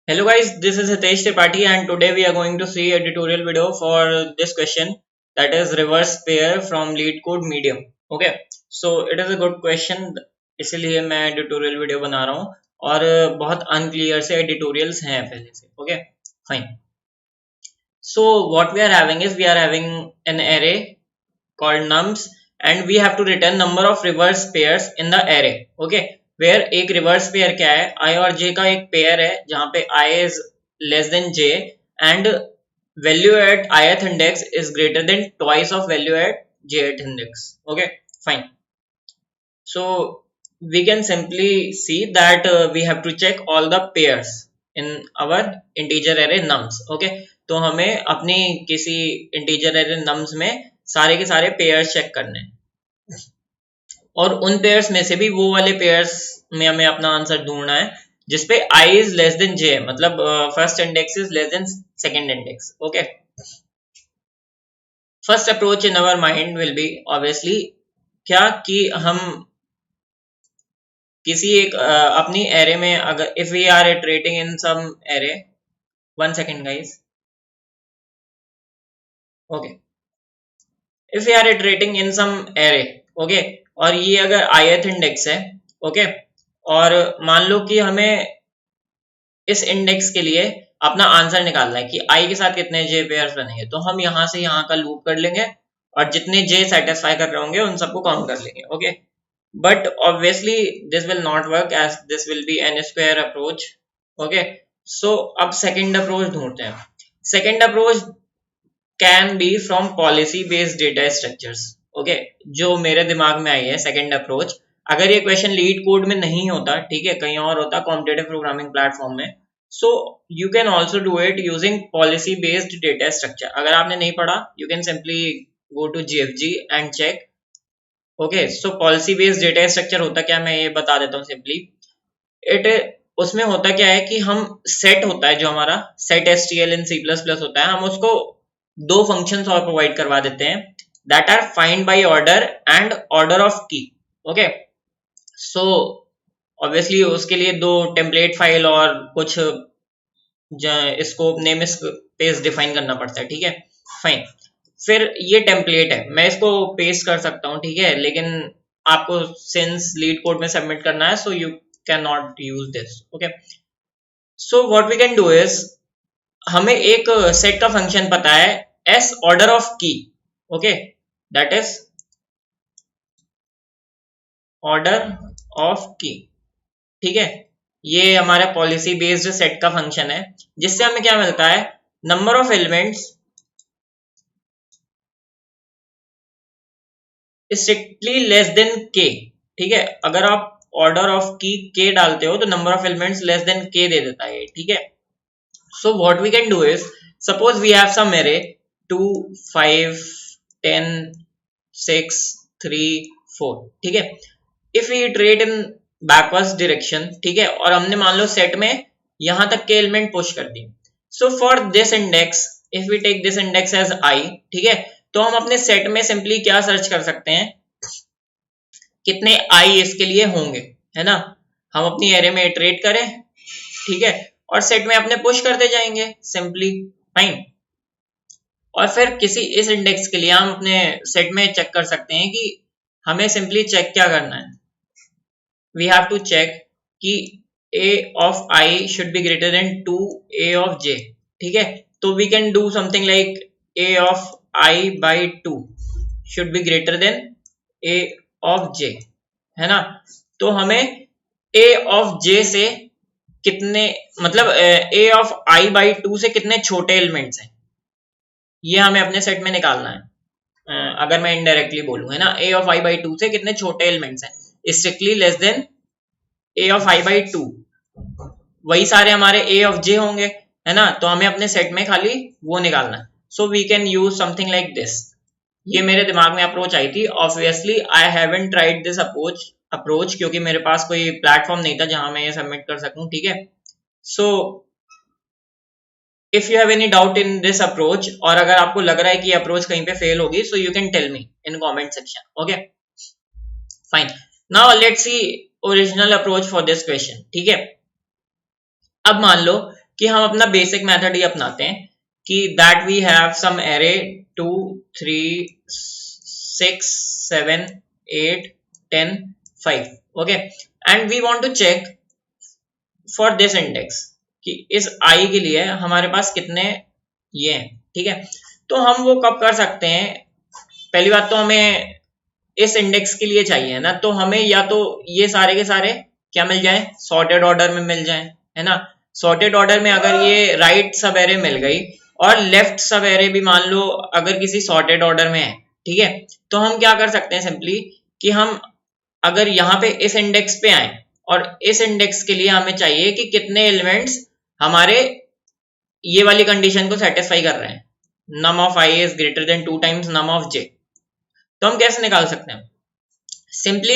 Hello guys, this is Hitesh Tripathi and today we are going to see a tutorial video for this question, that is reverse pair from LeetCode Medium. Okay, so it is a good question, इसलिए मैं tutorial video बना रहा हूँ और बहुत unclear से tutorials हैं पहले से. Okay, fine. So what we are having is we are having an array called nums and we have to return number of reverse pairs in the array. Okay, where एक reverse pair क्या है, I और j का एक pair है जहाँ पे I is less than j and value at ith index is greater than twice of value at jth index. Okay, fine. So we can simply see that we have to check all the pairs in our integer array nums. Okay, तो हमें अपनी किसी integer array nums में सारे के सारे pairs check करने हैं और उन पेयर्स में से भी वो वाले पेयर्स में हमें अपना आंसर ढूंढना है जिसपे i is less than j, मतलब first index is less than second index. Okay, first approach in our mind will be obviously क्या कि हम किसी एक अपनी एरे में अगर if we are iterating in some array, one second guys. Okay, if we are iterating in some array, okay, और ये अगर ith इंडेक्स है, ओके, और मान लो कि हमें इस इंडेक्स के लिए अपना आंसर निकालना है कि i के साथ कितने j पेयर्स बनेंगे, तो हम यहाँ से यहाँ का लूप कर लेंगे और जितने j सेटिस्फाई कर रहे होंगे उन सबको काउंट कर लेंगे. Okay, but obviously this will not work as this will be n square approach. Okay, so अब सेकेंड अप्रोच ढूंढते हैं. Second approach can be from policy based data structures. Okay, जो मेरे दिमाग में आई है सेकेंड अप्रोच. अगर ये क्वेश्चन लीड कोड में नहीं होता, ठीक है, कहीं और होता कॉम्पिटिटिव प्रोग्रामिंग प्लेटफॉर्म में, so you can also do it using policy based data structure. अगर आपने नहीं पढ़ा, you can simply go to GFG and check. Okay, so policy based data structure होता क्या, मैं ये बता देता हूँ सिंपली. उसमें होता क्या है कि हम सेट होता है जो हमारा सेट STL इन C++ होता है, हम उसको दो फंक्शंस और प्रोवाइड करवा देते हैं that are find by order and order of key. Okay, so obviously उसके लिए दो टेम्पलेट फाइल और कुछ स्कोप नेम स्पेस डिफाइन करना पड़ता है. ठीक है, फाइन. फिर ये टेम्पलेट है, मैं इसको पेस्ट कर सकता हूँ, ठीक है, लेकिन आपको सिंस लीड कोड में सबमिट करना है so you can not use this. Okay, so what we can do is हमें एक सेट का फंक्शन पता है s order of key. Okay, that is order of key. ठीक है, ये हमारा पॉलिसी बेस्ड सेट का फंक्शन है जिससे हमें क्या मिलता है, number of elements strictly less than k. ठीक है, अगर आप ऑर्डर ऑफ की k डालते हो तो number of elements less than k दे देता है. ठीक है, so what we can do is suppose we have some array 2 5 10 6 3 4. ठीक है, if we iterate in backwards direction, ठीक है, और हमने मान लो सेट में यहां तक के एलिमेंट पुश कर दिए. so for this index, if we take this index as I, ठीक है, तो हम अपने सेट में सिंपली क्या सर्च कर सकते हैं, कितने I इसके लिए होंगे, है ना. हम अपनी एरे में इटरेट करें, ठीक है, और सेट में अपने पुश करते जाएंगे सिंपली, फाइन. और फिर किसी इस इंडेक्स के लिए हम अपने सेट में चेक कर सकते हैं कि हमें सिंपली चेक क्या करना है, वी हैव टू चेक कि a of i should be greater than 2a of j. ठीक है, तो we can do something like a of i by 2 should be greater than a of j, है ना. तो हमें a ऑफ j से कितने, मतलब a ऑफ i बाई 2 से कितने छोटे एलिमेंट्स हैं ये हमें अपने सेट में निकालना है. अगर मैं इनडायरेक्टली बोलूं, है ना, a ऑफ i बाई 2 से कितने छोटे एलिमेंट्स हैं strictly less then a of i by 2, वही सारे हमारे a ऑफ j होंगे, है ना. तो हमें अपने सेट में खाली वो निकालना है. So we can use something like this. ये मेरे दिमाग में अप्रोच आई थी. Obviously I haven't tried this approach क्योंकि मेरे पास कोई प्लेटफॉर्म नहीं था जहां मैं ये सबमिट कर सकूं. ठीक है, so if you have any doubt in this approach, और अगर आपको लग रहा है कि अप्रोच कहीं पे फेल होगी, so you can tell me in comment section. Okay, fine. Now let's see original approach for this question. ठीक है, अब मान लो कि हम अपना बेसिक मेथड ही अपनाते हैं कि that we have some array 2 3 6 7 8 10 5 okay and we want to check for this index कि इस आई के लिए हमारे पास कितने ये हैं, ठीक है। तो हम वो कब कर सकते हैं, पहली बात तो हमें इस इंडेक्स के लिए चाहिए ना, तो हमें या तो ये सारे के सारे क्या मिल जाए, सॉर्टेड ऑर्डर में मिल जाए, है ना। सॉर्टेड ऑर्डर में अगर ये राइट सब एरे मिल गई और लेफ्ट सब एरे भी मान लो अगर किसी सॉर्टेड ऑर्डर में है, ठीक है, तो हम क्या कर सकते हैं सिंपली कि हम अगर यहाँ पे इस इंडेक्स पे आए और इस इंडेक्स के लिए हमें चाहिए कि कितने एलिमेंट्स हमारे ये वाली कंडीशन को सेटिस्फाई कर रहे हैं, num of I is greater than 2 times num of J. तो हम कैसे निकाल सकते हैं, सिंपली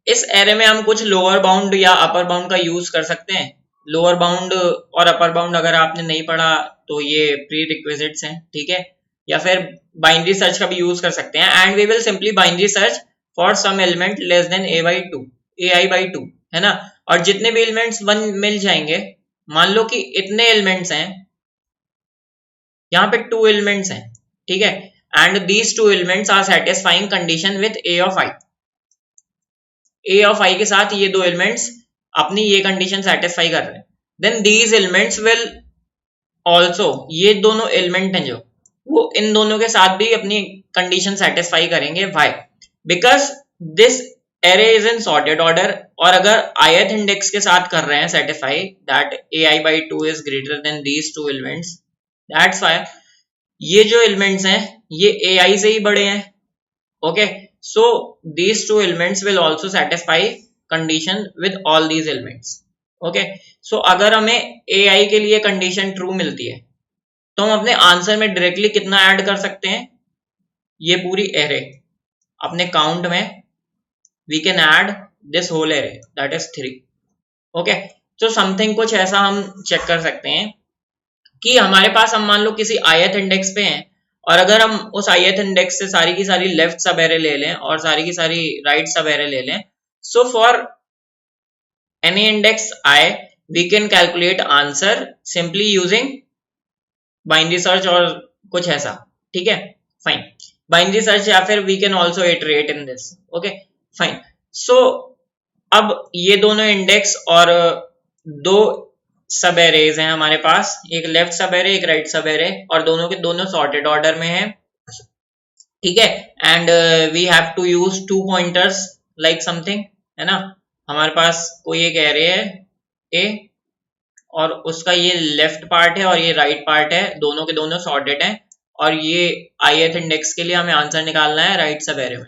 इस एरे में हम कुछ लोअर बाउंड या अपर बाउंड का यूज कर सकते हैं। लोअर बाउंड और अपर बाउंड अगर आपने नहीं पढ़ा तो ये प्री रिक्विजिट्स हैं, ठीक है, या फिर बाइनरी सर्च का भी यूज कर सकते हैं। And we will simply binary search for some element less than ai by 2, है ना। और जितने भी एलिमेंट्स 1 मिल जाएंगे, मान लो कि इतने एलिमेंट्स हैं, यहाँ पे 2 एलिमेंट्स हैं, ठीक है, and these 2 elements are satisfying condition with a of i। a of i के साथ ये 2 एलिमेंट्स अपनी ये कंडीशन सेटिस्फाई कर रहे हैं, then these elements will also, ये दोनों एलिमेंट हैं जो वो इन दोनों के साथ भी अपनी कंडीशन सेटिस्फाई करेंगे। Why? Because this array is in sorted order, और अगर ith इंडेक्स के साथ कर रहे हैं satisfy that ai by 2 is greater then these 2 elements, that's why ये जो एलिमेंट्स हैं ये ai से ही बड़े हैं, okay. So these 2 elements will also satisfy condition with all these elements, okay. So अगर हमें ai के लिए कंडीशन ट्रू मिलती है तो हम अपने आंसर में डायरेक्टली कितना ऐड कर सकते हैं, ये पूरी एरे अपने काउंट में we can add this whole array that is 3, okay. तो समथिंग कुछ ऐसा हम चेक कर सकते हैं कि हमारे पास हम मान लो किसी ith इंडेक्स पे हैं और अगर हम उस ith इंडेक्स से सारी की सारी लेफ्ट सब एरे ले लें और सारी की सारी राइट सब एरे ले लें, so for any index i we can calculate answer simply using binary search और कुछ ऐसा, ठीक है, फाइन। बाइनरी सर्च या फिर we can also iterate in this, okay, fine. So अब ये दोनों इंडेक्स और दो सब एरेज हैं हमारे पास, एक लेफ्ट सब एरे एक राइट सब एरे, और दोनों के दोनों सॉर्टेड ऑर्डर में है, ठीक है। And we have to use 2 pointers like something, है ना। हमारे पास कोई एक एरे है ए और उसका ये लेफ्ट पार्ट है और ये राइट पार्ट है, दोनों के दोनों सॉर्टेड हैं, और ये ith इंडेक्स के लिए हमें आंसर निकालना है राइट सब एरे में,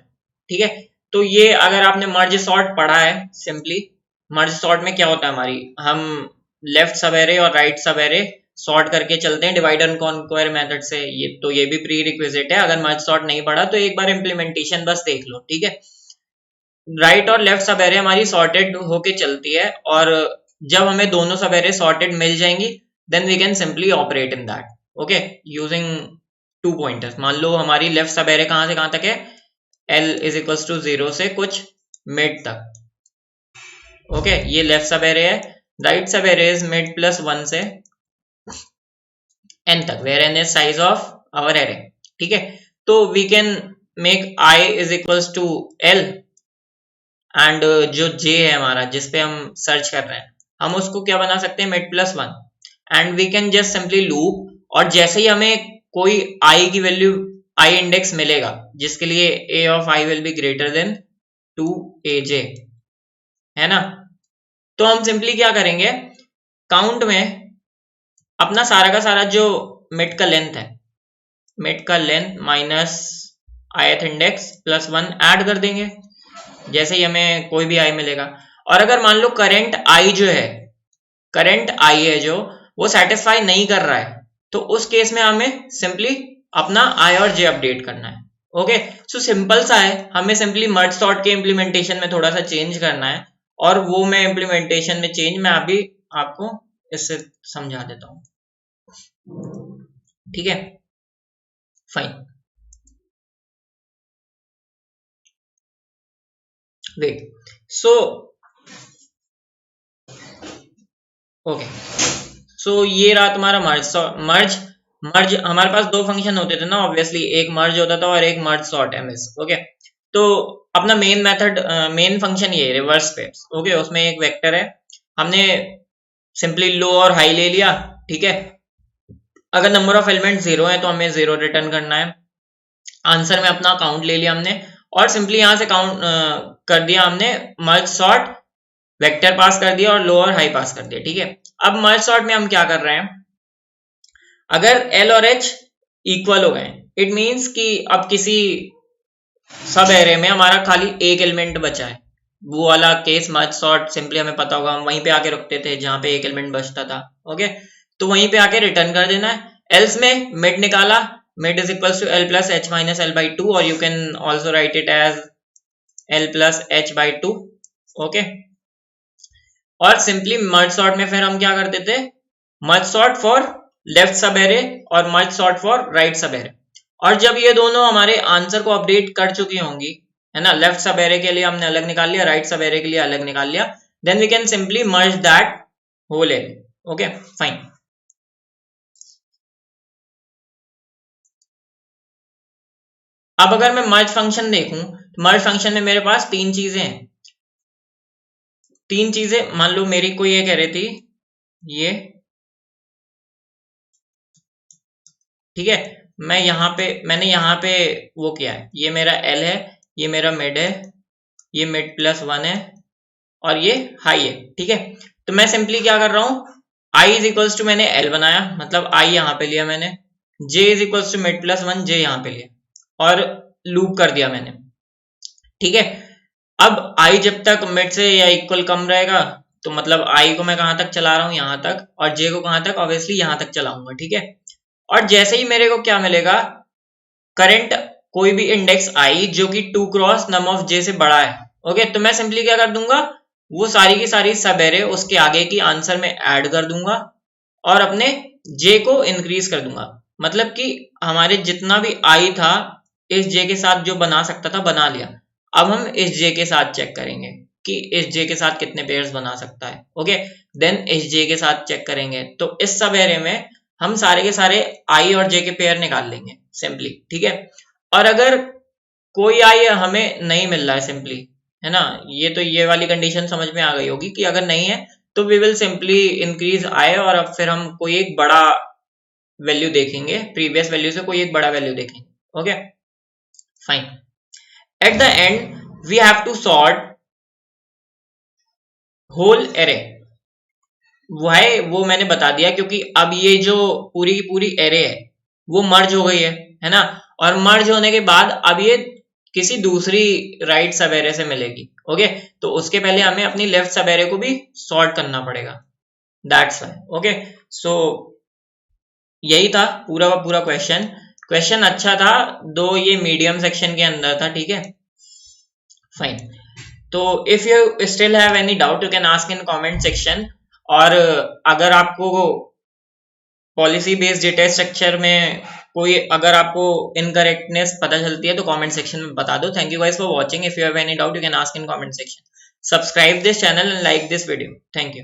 ठीक है। तो ये अगर आपने मर्ज सॉर्ट पढ़ा है, सिंपली मर्ज सॉर्ट में क्या होता है, हमारी हम लेफ्ट सब एरे और राइट सब एरे सॉर्ट करके चलते हैं डिवाइड एंड कॉन्क्वायर मेथड से, ये तो ये भी प्री रिक्विजिट है। अगर मर्ज सॉर्ट नहीं पढ़ा तो एक बार इम्प्लीमेंटेशन बस देख लो, ठीक है। राइट और लेफ्ट सब एरे हमारी सॉर्टेड होके चलती है, और जब हमें दोनों सब एरे सॉर्टेड मिल जाएंगी then we can simply operate in that, okay, using 2 pointers. मान लो हमारी लेफ्ट सब एरे कहां से कहां तक है, l इज इक्वल्स टू 0 से कुछ मिड तक, ओके, ये लेफ्ट सब एरे है। Right sub array is mid plus 1 से n तक, where n is size of our array, ठीक है। तो we can make i is equals to l and जो j है हमारा जिसपे हम सर्च कर रहे हैं, हम उसको क्या बना सकते हैं, mid plus 1, and we can just simply loop, और जैसे ही हमें कोई i की वैल्यू i इंडेक्स मिलेगा जिसके लिए a of i will be greater then 2aj, है ना, तो हम सिंपली क्या करेंगे, काउंट में अपना सारा का सारा जो मिड का लेंथ है, मिड का length minus ith index plus 1 add कर देंगे जैसे ही हमें कोई भी i मिलेगा। और अगर मान लो करंट i जो है, करंट i है जो वो सेटिस्फाई नहीं कर रहा है, तो उस केस में हमें सिंपली अपना i और j अपडेट करना है, ओके। सो सिंपल सा है, हमें सिंपली मर्ज सॉर्ट के इम्प्लीमेंटेशन में थोड़ा सा चेंज करना है, और वो मैं इम्प्लीमेंटेशन में चेंज मैं अभी आपको इससे समझा देता हूँ, ठीक है, फाइन। वेट, सो ओके, सो ये रहा तुम्हारा मर्ज मर्ज मर्ज हमारे पास दो फंक्शन होते थे ना ऑब्वियसली, एक मर्ज होता था और एक मर्ज सॉर्ट एमएस। ओके, तो अपना मेन मेथड मेन फंक्शन ये रिवर्स स्पेस। ओके, उसमें एक वेक्टर है, हमने सिंपली लो और हाई ले लिया। ठीक है, अगर नंबर ऑफ एलिमेंट जीरो है तो हमें जीरो रिटर्न करना है। आंसर में अपना काउंट ले लिया हमने और सिंपली यहां से काउंट कर दिया हमने, मर्ज सॉर्ट वेक्टर पास कर दिया और लो और हाई पास कर दिया। ठीक है, अब मर्ज सॉर्ट में हम क्या कर रहे हैं, अगर एल और एच इक्वल हो गए, इट मींस कि अब किसी सब एरे में हमारा खाली एक एलिमेंट बचा है, वो वाला केस मर्ज सॉर्ट सिंपली हमें पता होगा, हम वहीं पे आके रुकते थे जहां पे एक एलिमेंट बचता था। ओके, तो वहीं पे आके रिटर्न कर देना है। एल्स में मिड निकाला, mid is equal to L plus H minus L by two, और you can also write it as L plus H by two. Okay, और सिंपली मर्ज सॉर्ट में फिर हम क्या करते थे, merge sort for left sub array और merge sort for right sub array. और जब ये दोनों हमारे आंसर को अपडेट कर चुकी होंगी, है ना, लेफ्ट सब एरे के लिए हमने अलग निकाल लिया, राइट सब एरे के लिए अलग निकाल लिया, then we can simply merge that whole array. Okay fine. अब अगर मैं मर्ज फंक्शन देखूं तो मर्ज फंक्शन में मेरे पास तीन चीजें हैं, तीन चीजें मान लो मेरी कोई ये कह रही थी ये, ठीक है, मैंने यहाँ पे वो किया है, ये मेरा एल है, ये मेरा मिड है, ये मिड प्लस वन है और ये हाई है। ठीक है, तो मैं सिंपली क्या कर रहा हूं, आई इज इक्वल्स टू मैंने एल बनाया, मतलब आई यहाँ पे लिया मैंने, J is equals to mid plus one, J यहाँ पे लिया और लूप कर दिया मैंने। ठीक है, अब आई जब तक मिड से या इक्वल कम रहेगा तो मतलब आई को मैं कहां तक चला रहा हूं, यहां तक, और जे को कहां तक, ऑब्वियसली यहां तक चलाऊंगा। ठीक है, और जैसे ही मेरे को क्या मिलेगा, करंट कोई भी इंडेक्स आई जो कि 2 क्रॉस नम ऑफ जे से बड़ा है। ओके, तो मैं सिंपली क्या कर दूंगा, वो सारी की सारी सब एरे उसके आगे की आंसर में ऐड कर दूंगा और अपने जे को इंक्रीज कर दूंगा। मतलब कि हमारे जितना भी आई था इस जे के साथ जो बना सकता था बना लिया। अब हम इस जे के साथ चेक करेंगे कि इस जे के साथ कितने पेयर्स बना सकता है। ओके, देन इस जे के साथ चेक करेंगे, तो इस सब एरे में हम सारे के सारे आई और जे के पेयर निकाल लेंगे सिंपली। ठीक है, और अगर कोई आई हमें नहीं मिल रहा है सिंपली, है ना, ये तो ये वाली कंडीशन समझ में आ गई होगी कि अगर नहीं है तो we will simply increase i और अब फिर हम कोई एक बड़ा वैल्यू देखेंगे, प्रीवियस वैल्यू से कोई एक बड़ा वैल्यू देखेंगे। Okay fine. At the end we have to sort whole array, वो मैंने बता दिया क्योंकि अब ये जो पूरी की पूरी एरे है वो मर्ज हो गई है ना, और मर्ज होने के बाद अब ये किसी दूसरी राइट सब एरे से मिलेगी। ओके, तो उसके पहले हमें अपनी लेफ्ट सब एरे को भी सॉर्ट करना पड़ेगा, दैट्स व्हाई। ओके, सो यही था पूरा का पूरा क्वेश्चन। क्वेश्चन अच्छा था, दो ये मीडियम सेक्शन के अंदर था। ठीक है फाइन। तो if you still have any doubt you can ask in comment section, और अगर आपको पॉलिसी बेस्ड डेटा स्ट्रक्चर में कोई अगर आपको इनकरेक्टनेस पता चलती है तो कमेंट सेक्शन में बता दो। Thank you guys for watching. If you have any doubt you can ask in comment section. Subscribe this channel and like this video. Thank you.